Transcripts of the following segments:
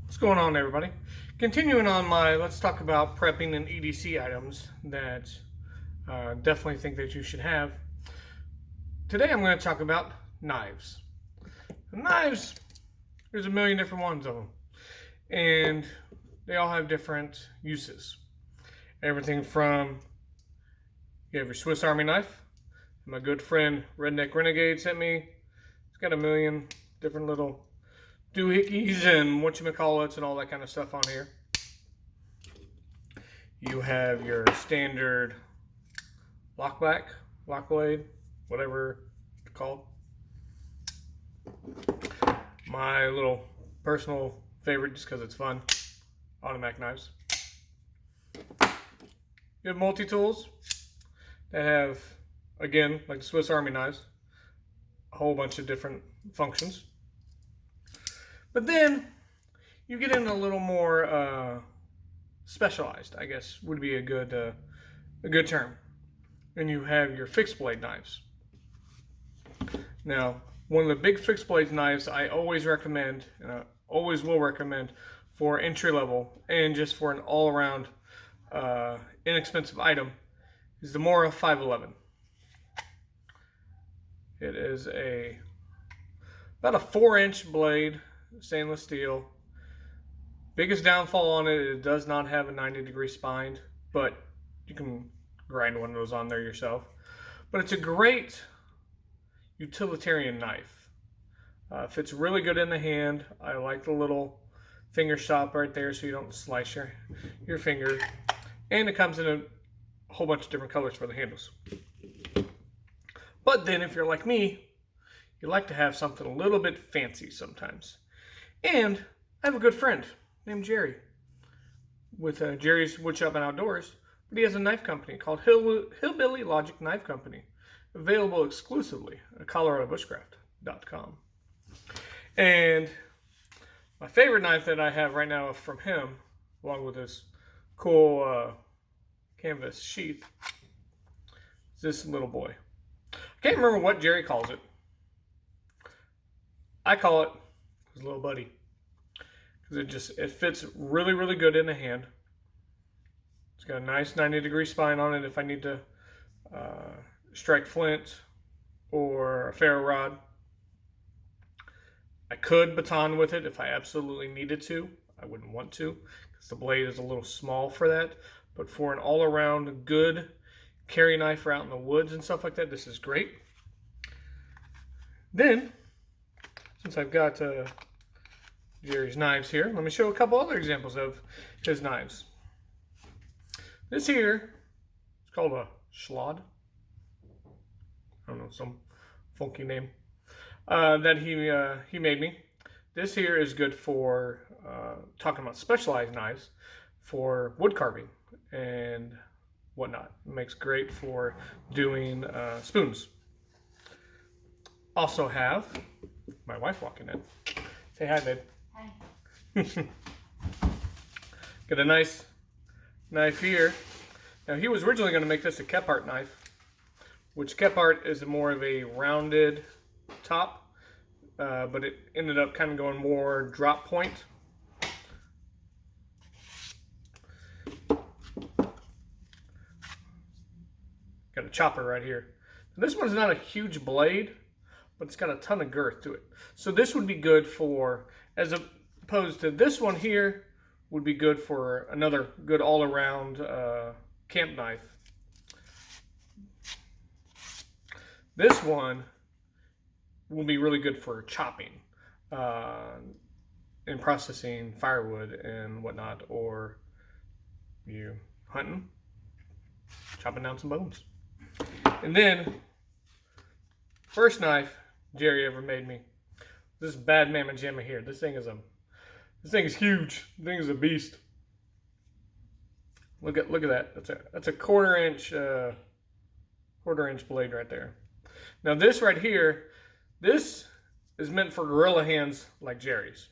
What's going on, everybody? Continuing on my let's talk about prepping and EDC items that definitely think that you should have. Today I'm going to talk about knives. Knives, there's a million different ones of them, and they all have different uses. Everything from you have your Swiss Army knife. My good friend Redneck Renegade sent me. It's got a million different little doohickeys and whatchamacallits and all that kind of stuff on here. You have your standard lockback, lock blade, whatever it's called. My little personal favorite, just because it's fun, automatic knives. You have multi-tools that have, again, like the Swiss Army knives, a whole bunch of different functions. But then you get in a little more specialized, I guess would be a good term. And you have your fixed blade knives. Now, one of the big fixed blade knives I always recommend, and I always will recommend for entry level and just for an all around inexpensive item, is the Mora 511. It is about a 4-inch blade, stainless steel. Biggest downfall on it, it does not have a 90-degree spine, but you can grind one of those on there yourself. But it's a great utilitarian knife. Fits really good in the hand. I like the little finger stop right there so you don't slice your finger. And it comes in a whole bunch of different colors for the handles. But then if you're like me, you like to have something a little bit fancy sometimes. And I have a good friend named Jerry with Jerry's Woodshop and Outdoors, but he has a knife company called Hillbilly Logic Knife Company, available exclusively at ColoradoBushcraft.com. And my favorite knife that I have right now from him, along with this cool canvas sheath, is this little boy. I can't remember what Jerry calls it. I call it his little buddy, because it fits really, really good in the hand. It's got a nice 90-degree spine on it if I need to strike flint or a ferro rod. I could baton with it if I absolutely needed to. I wouldn't want to because the blade is a little small for that. But for an all-around good carry knife for out in the woods and stuff like that, this is great. Then, since I've got Jerry's knives here, let me show a couple other examples of his knives. This here is called a Schlad. I don't know, some funky name that he made me. This here is good for talking about specialized knives for wood carving and whatnot. It makes great for doing spoons. Also have my wife walking in. Say hi, babe. Hi. Got a nice knife here. Now he was originally going to make this a Kephart knife, which Kephart is more of a rounded top, but it ended up kind of going more drop point. Got a chopper right here. This one's not a huge blade, but it's got a ton of girth to it. So this would be good for, as opposed to this one here, would be good for another good all-around camp knife. This one will be really good for chopping and processing firewood and whatnot, or you hunting, chopping down some bones. And then, first knife Jerry ever made me, this Bad Mamma Jamma here. This thing is huge. This thing is a beast. Look at that. That's a quarter inch blade right there. Now this right here, this is meant for gorilla hands like Jerry's.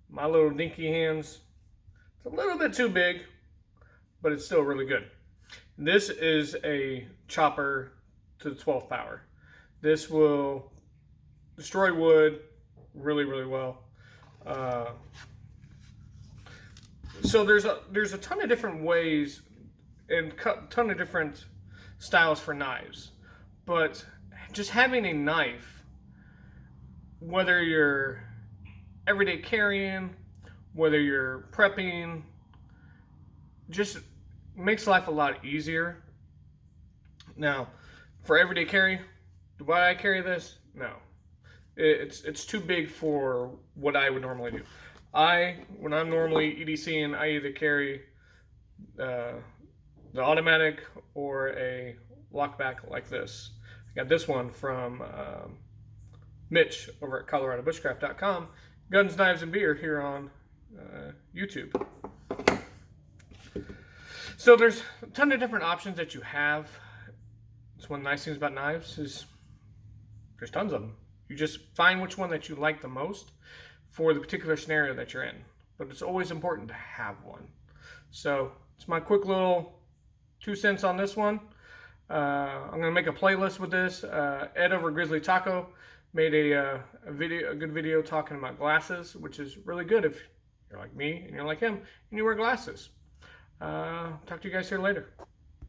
My little dinky hands, it's a little bit too big, but it's still really good. This is a chopper to the 12th power. This will destroy wood really, really well. So there's a ton of different ways and ton of different styles for knives, but just having a knife, whether you're everyday carrying, whether you're prepping, just makes life a lot easier. Now, for everyday carry, do I carry this? No. It's too big for what I would normally do. When I'm normally EDCing, I either carry the automatic or a lockback like this. I got this one from Mitch over at ColoradoBushcraft.com. Guns, Knives, and Beer here on YouTube. So there's a ton of different options that you have. It's one of the nice things about knives is there's tons of them. You just find which one that you like the most for the particular scenario that you're in. But it's always important to have one. So it's my quick little 2 cents on this one. I'm going to make a playlist with this. Ed over Grizzly Taco made a good video talking about glasses, which is really good if you're like me and you're like him and you wear glasses. Talk to you guys here later.